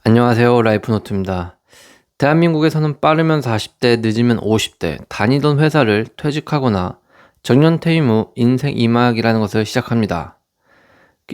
안녕하세요. 라이프노트입니다. 대한민국에서는 빠르면 40대, 늦으면 50대, 다니던 회사를 퇴직하거나 정년 퇴임 후 인생 2막이라는 것을 시작합니다.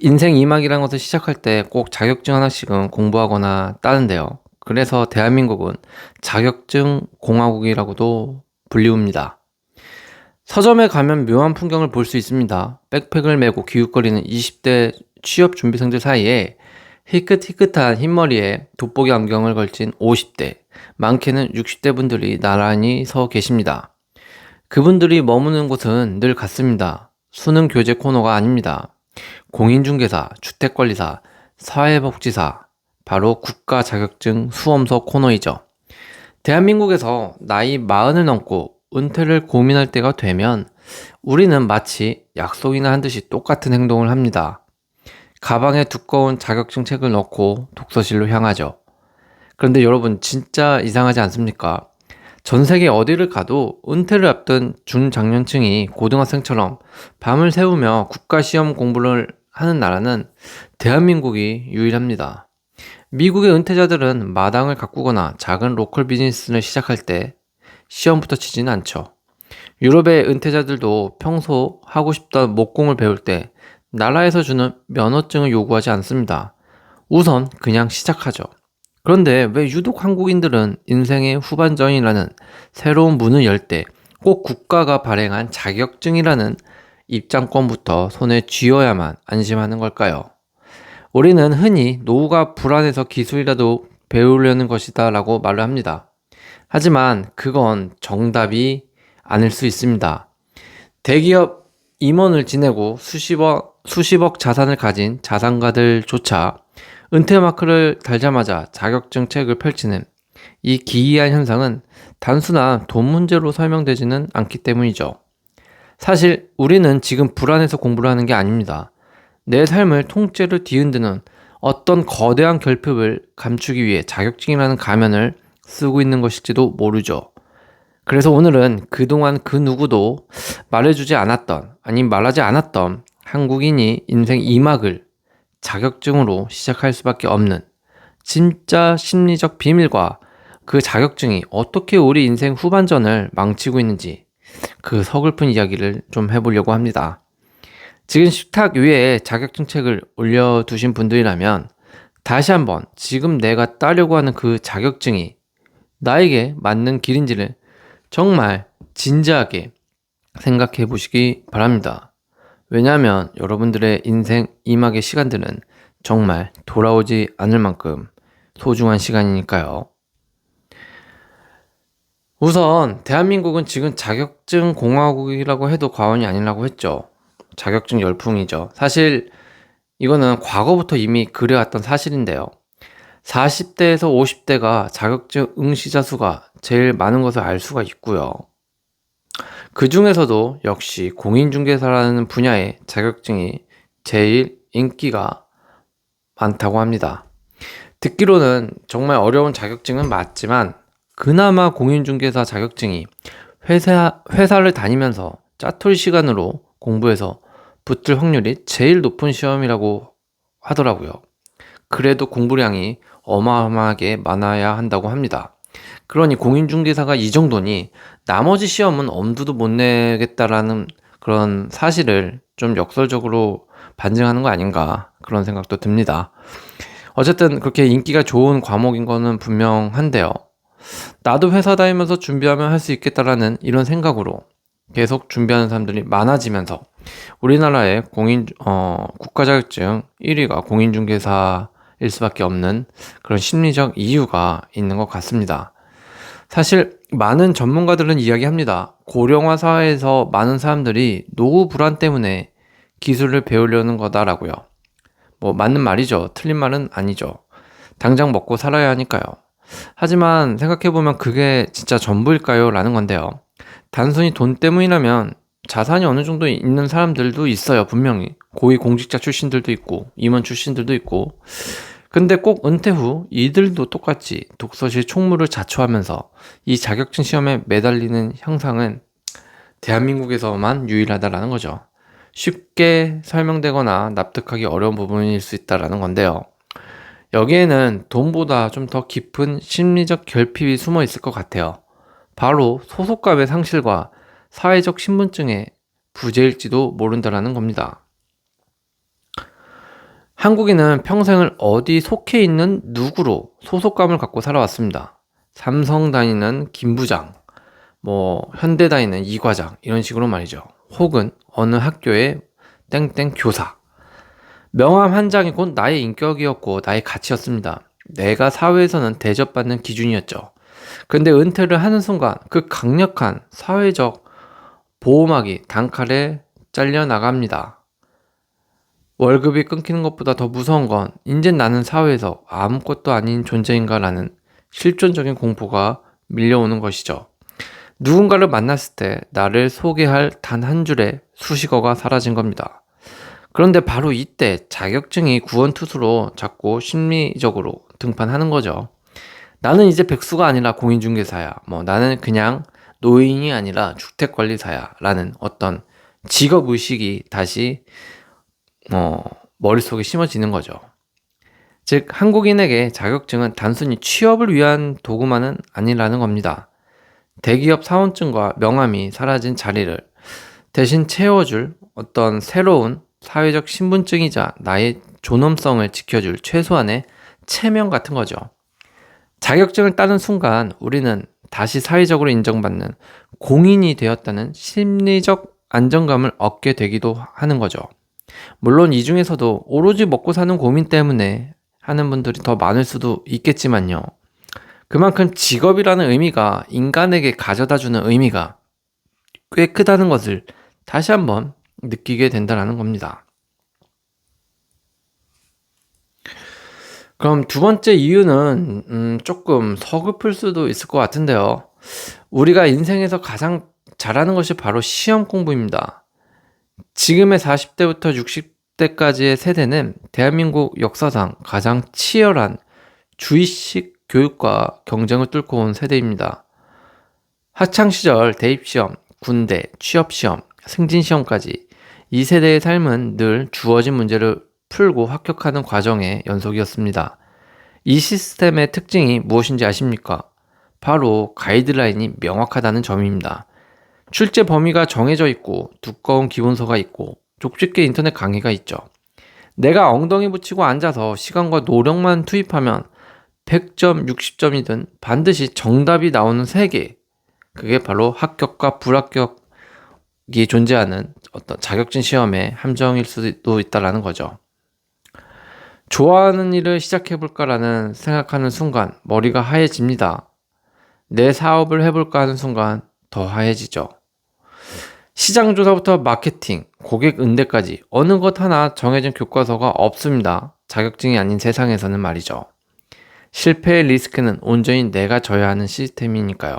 인생 2막이라는 것을 시작할 때 꼭 자격증 하나씩은 공부하거나 따는데요. 그래서 대한민국은 자격증 공화국이라고도 불리웁니다. 서점에 가면 묘한 풍경을 볼 수 있습니다. 백팩을 메고 기웃거리는 20대 취업 준비생들 사이에 희끗희끗한 흰머리에 돋보기 안경을 걸친 50대, 많게는 60대 분들이 나란히 서 계십니다. 그분들이 머무는 곳은 늘 같습니다. 수능 교재 코너가 아닙니다. 공인중개사, 주택관리사, 사회복지사, 바로 국가 자격증 수험서 코너이죠. 대한민국에서 나이 40을 넘고 은퇴를 고민할 때가 되면 우리는 마치 약속이나 한 듯이 똑같은 행동을 합니다. 가방에 두꺼운 자격증 책을 넣고 독서실로 향하죠. 그런데 여러분 진짜 이상하지 않습니까? 전 세계 어디를 가도 은퇴를 앞둔 중장년층이 고등학생처럼 밤을 새우며 국가시험 공부를 하는 나라는 대한민국이 유일합니다. 미국의 은퇴자들은 마당을 가꾸거나 작은 로컬 비즈니스를 시작할 때 시험부터 치지는 않죠. 유럽의 은퇴자들도 평소 하고 싶던 목공을 배울 때 나라에서 주는 면허증을 요구하지 않습니다. 우선 그냥 시작하죠. 그런데 왜 유독 한국인들은 인생의 후반전이라는 새로운 문을 열 때 꼭 국가가 발행한 자격증이라는 입장권부터 손에 쥐어야만 안심하는 걸까요? 우리는 흔히 노후가 불안해서 기술이라도 배우려는 것이다 라고 말을 합니다. 하지만 그건 정답이 아닐 수 있습니다. 대기업 임원을 지내고 수십억 자산을 가진 자산가들조차 은퇴 마크를 달자마자 자격증 책을 펼치는 이 기이한 현상은 단순한 돈 문제로 설명되지는 않기 때문이죠. 사실 우리는 지금 불안해서 공부를 하는 게 아닙니다. 내 삶을 통째로 뒤흔드는 어떤 거대한 결핍을 감추기 위해 자격증이라는 가면을 쓰고 있는 것일지도 모르죠. 그래서 오늘은 그동안 그 누구도 말해주지 않았던, 아니 말하지 않았던 한국인이 인생 2막을 자격증으로 시작할 수밖에 없는 진짜 심리적 비밀과 그 자격증이 어떻게 우리 인생 후반전을 망치고 있는지 그 서글픈 이야기를 좀 해보려고 합니다. 지금 식탁 위에 자격증 책을 올려두신 분들이라면 다시 한번 지금 내가 따려고 하는 그 자격증이 나에게 맞는 길인지를 정말 진지하게 생각해 보시기 바랍니다. 왜냐하면 여러분들의 인생 2막의 시간들은 정말 돌아오지 않을 만큼 소중한 시간이니까요. 우선 대한민국은 지금 자격증 공화국이라고 해도 과언이 아니라고 했죠. 자격증 열풍이죠. 사실 이거는 과거부터 이미 그래왔던 사실인데요. 40대에서 50대가 자격증 응시자 수가 제일 많은 것을 알 수가 있고요. 그 중에서도 역시 공인중개사라는 분야의 자격증이 제일 인기가 많다고 합니다. 듣기로는 정말 어려운 자격증은 맞지만 그나마 공인중개사 자격증이 회사를 다니면서 짜투리 시간으로 공부해서 붙을 확률이 제일 높은 시험이라고 하더라고요. 그래도 공부량이 어마어마하게 많아야 한다고 합니다. 그러니 공인중개사가 이 정도니 나머지 시험은 엄두도 못 내겠다라는 그런 사실을 좀 역설적으로 반증하는 거 아닌가 그런 생각도 듭니다. 어쨌든 그렇게 인기가 좋은 과목인 거는 분명한데요. 나도 회사 다니면서 준비하면 할 수 있겠다라는 이런 생각으로 계속 준비하는 사람들이 많아지면서 우리나라의 국가 자격증 1위가 공인중개사일 수밖에 없는 그런 심리적 이유가 있는 것 같습니다. 사실 많은 전문가들은 이야기합니다. 고령화 사회에서 많은 사람들이 노후 불안 때문에 기술을 배우려는 거다라고요. 뭐 맞는 말이죠. 틀린 말은 아니죠. 당장 먹고 살아야 하니까요. 하지만 생각해보면 그게 진짜 전부일까요? 라는 건데요. 단순히 돈 때문이라면 자산이 어느 정도 있는 사람들도 있어요. 분명히 고위공직자 출신들도 있고 임원 출신들도 있고. 근데 꼭 은퇴 후 이들도 똑같이 독서실 총무를 자처하면서 이 자격증 시험에 매달리는 형상은 대한민국에서만 유일하다라는 거죠. 쉽게 설명되거나 납득하기 어려운 부분일 수 있다라는 건데요. 여기에는 돈보다 좀 더 깊은 심리적 결핍이 숨어 있을 것 같아요. 바로 소속감의 상실과 사회적 신분증의 부재일지도 모른다라는 겁니다. 한국인은 평생을 어디 속해 있는 누구로 소속감을 갖고 살아왔습니다. 삼성 다니는 김 부장, 현대 다니는 이 과장, 이런 식으로 말이죠. 혹은 어느 학교의 땡땡 교사. 명함 한 장이 곧 나의 인격이었고 나의 가치였습니다. 내가 사회에서는 대접받는 기준이었죠. 근데 은퇴를 하는 순간 그 강력한 사회적 보호막이 단칼에 잘려나갑니다. 월급이 끊기는 것보다 더 무서운 건 이제 나는 사회에서 아무것도 아닌 존재인가라는 실존적인 공포가 밀려오는 것이죠. 누군가를 만났을 때 나를 소개할 단 한 줄의 수식어가 사라진 겁니다. 그런데 바로 이때 자격증이 구원투수로 자꾸 심리적으로 등판하는 거죠. 나는 이제 백수가 아니라 공인중개사야. 나는 그냥 노인이 아니라 주택관리사야. 라는 어떤 직업의식이 다시 머릿속에 심어지는 거죠. 즉, 한국인에게 자격증은 단순히 취업을 위한 도구만은 아니라는 겁니다. 대기업 사원증과 명함이 사라진 자리를 대신 채워줄 어떤 새로운 사회적 신분증이자 나의 존엄성을 지켜줄 최소한의 체면 같은 거죠. 자격증을 따는 순간 우리는 다시 사회적으로 인정받는 공인이 되었다는 심리적 안정감을 얻게 되기도 하는 거죠. 물론 이 중에서도 오로지 먹고 사는 고민 때문에 하는 분들이 더 많을 수도 있겠지만요. 그만큼 직업이라는 의미가 인간에게 가져다주는 의미가 꽤 크다는 것을 다시 한번 느끼게 된다는 겁니다. 그럼 두 번째 이유는 조금 서글플 수도 있을 것 같은데요. 우리가 인생에서 가장 잘하는 것이 바로 시험 공부입니다. 지금의 40대부터 60대까지의 세대는 대한민국 역사상 가장 치열한 주입식 교육과 경쟁을 뚫고 온 세대입니다. 학창시절 대입시험, 군대, 취업시험, 승진시험까지 이 세대의 삶은 늘 주어진 문제를 풀고 합격하는 과정의 연속이었습니다. 이 시스템의 특징이 무엇인지 아십니까? 바로 가이드라인이 명확하다는 점입니다. 출제 범위가 정해져 있고 두꺼운 기본서가 있고 족집게 인터넷 강의가 있죠. 내가 엉덩이 붙이고 앉아서 시간과 노력만 투입하면 100점, 60점이든 반드시 정답이 나오는 세계. 그게 바로 합격과 불합격이 존재하는 어떤 자격증 시험의 함정일 수도 있다는 거죠. 좋아하는 일을 시작해볼까라는 생각하는 순간 머리가 하얘집니다. 내 사업을 해볼까 하는 순간 더 하얘지죠. 시장조사부터 마케팅, 고객 응대까지 어느 것 하나 정해진 교과서가 없습니다. 자격증이 아닌 세상에서는 말이죠. 실패의 리스크는 온전히 내가 져야 하는 시스템이니까요.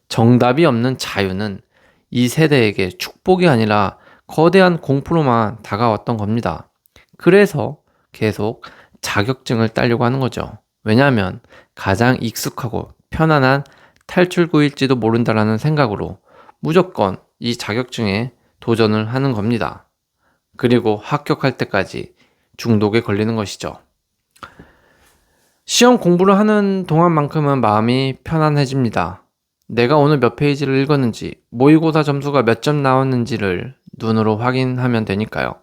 정답이 없는 자유는 이 세대에게 축복이 아니라 거대한 공포로만 다가왔던 겁니다. 그래서 계속 자격증을 따려고 하는 거죠. 왜냐하면 가장 익숙하고 편안한 탈출구일지도 모른다라는 생각으로 무조건 이 자격증에 도전을 하는 겁니다. 그리고 합격할 때까지 중독에 걸리는 것이죠. 시험 공부를 하는 동안만큼은 마음이 편안해집니다. 내가 오늘 몇 페이지를 읽었는지, 모의고사 점수가 몇 점 나왔는지를 눈으로 확인하면 되니까요.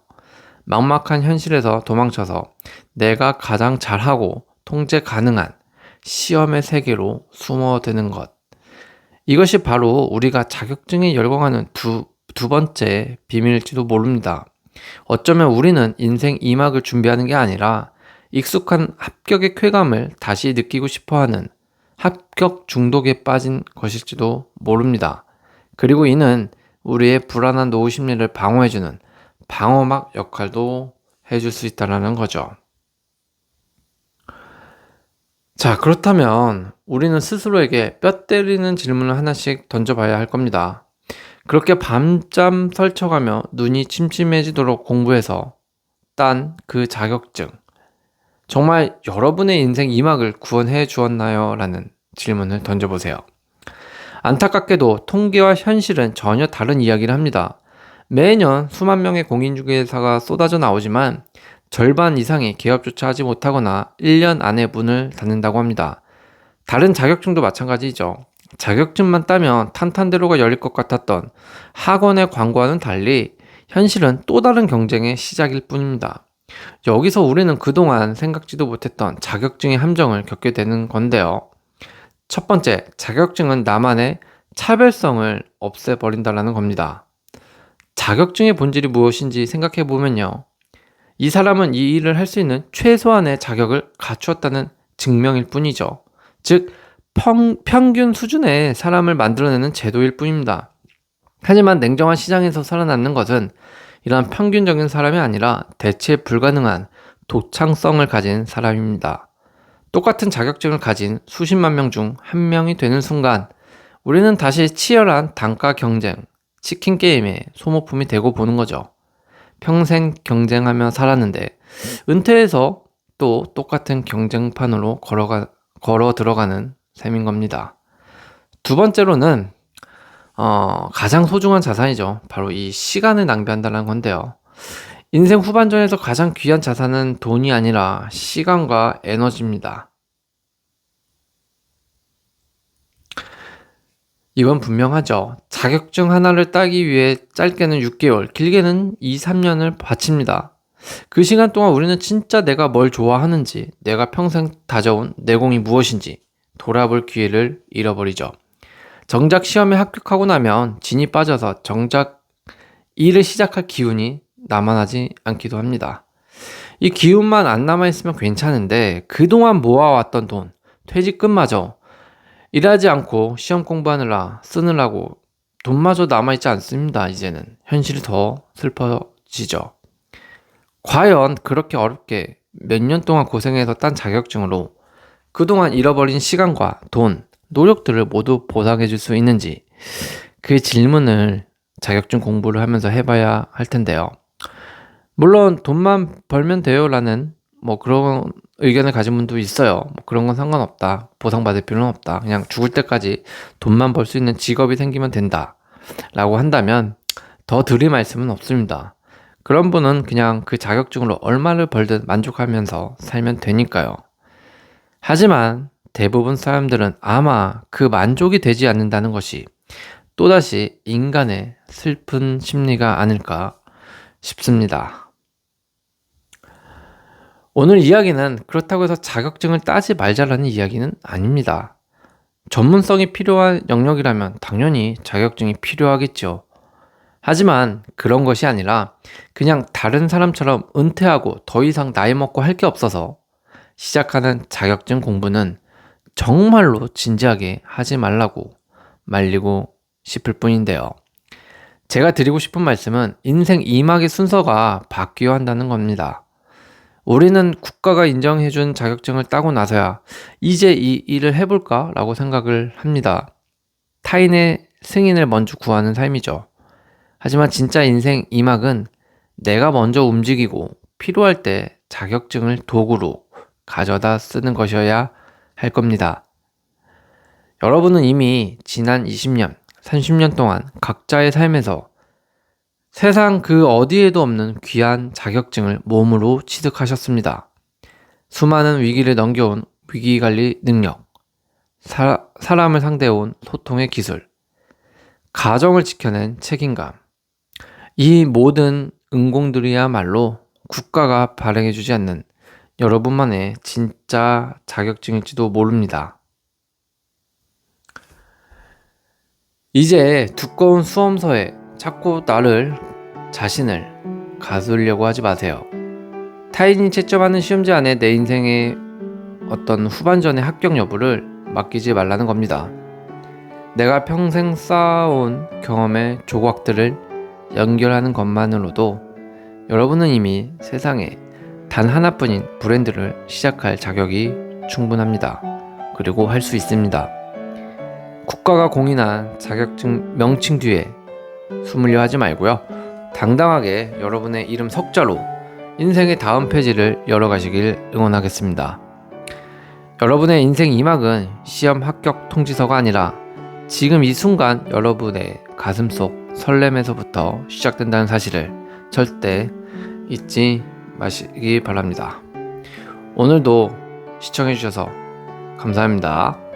막막한 현실에서 도망쳐서 내가 가장 잘하고 통제 가능한 시험의 세계로 숨어드는 것. 이것이 바로 우리가 자격증에 열광하는 두 번째 비밀일지도 모릅니다. 어쩌면 우리는 인생 2막을 준비하는 게 아니라 익숙한 합격의 쾌감을 다시 느끼고 싶어하는 합격 중독에 빠진 것일지도 모릅니다. 그리고 이는 우리의 불안한 노후 심리를 방어해주는 방어막 역할도 해줄 수 있다는 거죠. 자, 그렇다면 우리는 스스로에게 뼈 때리는 질문을 하나씩 던져봐야 할 겁니다. 그렇게 밤잠 설쳐가며 눈이 침침해지도록 공부해서 딴 그 자격증, 정말 여러분의 인생 2막을 구원해 주었나요? 라는 질문을 던져보세요. 안타깝게도 통계와 현실은 전혀 다른 이야기를 합니다. 매년 수만 명의 공인중개사가 쏟아져 나오지만 절반 이상이 개업조차 하지 못하거나 1년 안에 문을 닫는다고 합니다. 다른 자격증도 마찬가지죠. 자격증만 따면 탄탄대로가 열릴 것 같았던 학원의 광고와는 달리 현실은 또 다른 경쟁의 시작일 뿐입니다. 여기서 우리는 그동안 생각지도 못했던 자격증의 함정을 겪게 되는 건데요. 첫 번째, 자격증은 나만의 차별성을 없애버린다는 겁니다. 자격증의 본질이 무엇인지 생각해 보면요. 이 사람은 이 일을 할 수 있는 최소한의 자격을 갖추었다는 증명일 뿐이죠. 즉, 평균 수준의 사람을 만들어내는 제도일 뿐입니다. 하지만 냉정한 시장에서 살아남는 것은 이러한 평균적인 사람이 아니라 대체 불가능한 도창성을 가진 사람입니다. 똑같은 자격증을 가진 수십만 명 중 한 명이 되는 순간 우리는 다시 치열한 단가 경쟁, 치킨 게임의 소모품이 되고 보는 거죠. 평생 경쟁하며 살았는데 은퇴해서 또 똑같은 경쟁판으로 걸어 들어가는 셈인 겁니다. 두 번째로는 가장 소중한 자산이죠. 바로 이 시간을 낭비한다는 건데요. 인생 후반전에서 가장 귀한 자산은 돈이 아니라 시간과 에너지입니다. 이건 분명하죠. 자격증 하나를 따기 위해 짧게는 6개월, 길게는 2, 3년을 바칩니다. 그 시간 동안 우리는 진짜 내가 뭘 좋아하는지, 내가 평생 다져온 내공이 무엇인지 돌아볼 기회를 잃어버리죠. 정작 시험에 합격하고 나면 진이 빠져서 정작 일을 시작할 기운이 남아나지 않기도 합니다. 이 기운만 안 남아있으면 괜찮은데 그동안 모아왔던 돈, 퇴직금마저 일하지 않고 시험 공부하느라 쓰느라고 돈마저 남아있지 않습니다. 이제는 현실이 더 슬퍼지죠. 과연 그렇게 어렵게 몇 년 동안 고생해서 딴 자격증으로 그동안 잃어버린 시간과 돈, 노력들을 모두 보상해 줄 수 있는지 그 질문을 자격증 공부를 하면서 해봐야 할 텐데요. 물론 돈만 벌면 돼요 라는 그런 의견을 가진 분도 있어요. 그런 건 상관없다. 보상받을 필요는 없다. 그냥 죽을 때까지 돈만 벌 수 있는 직업이 생기면 된다 라고 한다면 더 드릴 말씀은 없습니다. 그런 분은 그냥 그 자격증으로 얼마를 벌든 만족하면서 살면 되니까요. 하지만 대부분 사람들은 아마 그 만족이 되지 않는다는 것이 또다시 인간의 슬픈 심리가 아닐까 싶습니다. 오늘 이야기는 그렇다고 해서 자격증을 따지 말자라는 이야기는 아닙니다. 전문성이 필요한 영역이라면 당연히 자격증이 필요하겠죠. 하지만 그런 것이 아니라 그냥 다른 사람처럼 은퇴하고 더 이상 나이 먹고 할 게 없어서 시작하는 자격증 공부는 정말로 진지하게 하지 말라고 말리고 싶을 뿐인데요. 제가 드리고 싶은 말씀은 인생 2막의 순서가 바뀌어야 한다는 겁니다. 우리는 국가가 인정해준 자격증을 따고 나서야 이제 이 일을 해볼까? 라고 생각을 합니다. 타인의 승인을 먼저 구하는 삶이죠. 하지만 진짜 인생 2막은 내가 먼저 움직이고 필요할 때 자격증을 도구로 가져다 쓰는 것이어야 할 겁니다. 여러분은 이미 지난 20년, 30년 동안 각자의 삶에서 세상 그 어디에도 없는 귀한 자격증을 몸으로 취득하셨습니다. 수많은 위기를 넘겨온 위기관리 능력, 사람을 상대해온 소통의 기술, 가정을 지켜낸 책임감, 이 모든 은공들이야말로 국가가 발행해주지 않는 여러분만의 진짜 자격증일지도 모릅니다. 이제 두꺼운 수험서에 자꾸 자신을 가두려고 하지 마세요. 타인이 채점하는 시험지 안에 내 인생의 어떤 후반전의 합격 여부를 맡기지 말라는 겁니다. 내가 평생 쌓아온 경험의 조각들을 연결하는 것만으로도 여러분은 이미 세상에 단 하나뿐인 브랜드를 시작할 자격이 충분합니다. 그리고 할 수 있습니다. 국가가 공인한 자격증 명칭 뒤에 숨으려 하지 말고요. 당당하게 여러분의 이름 석자로 인생의 다음 페이지를 열어가시길 응원하겠습니다. 여러분의 인생 2막은 시험 합격 통지서가 아니라 지금 이 순간 여러분의 가슴속 설렘에서부터 시작된다는 사실을 절대 잊지 마시기 바랍니다. 오늘도 시청해주셔서 감사합니다.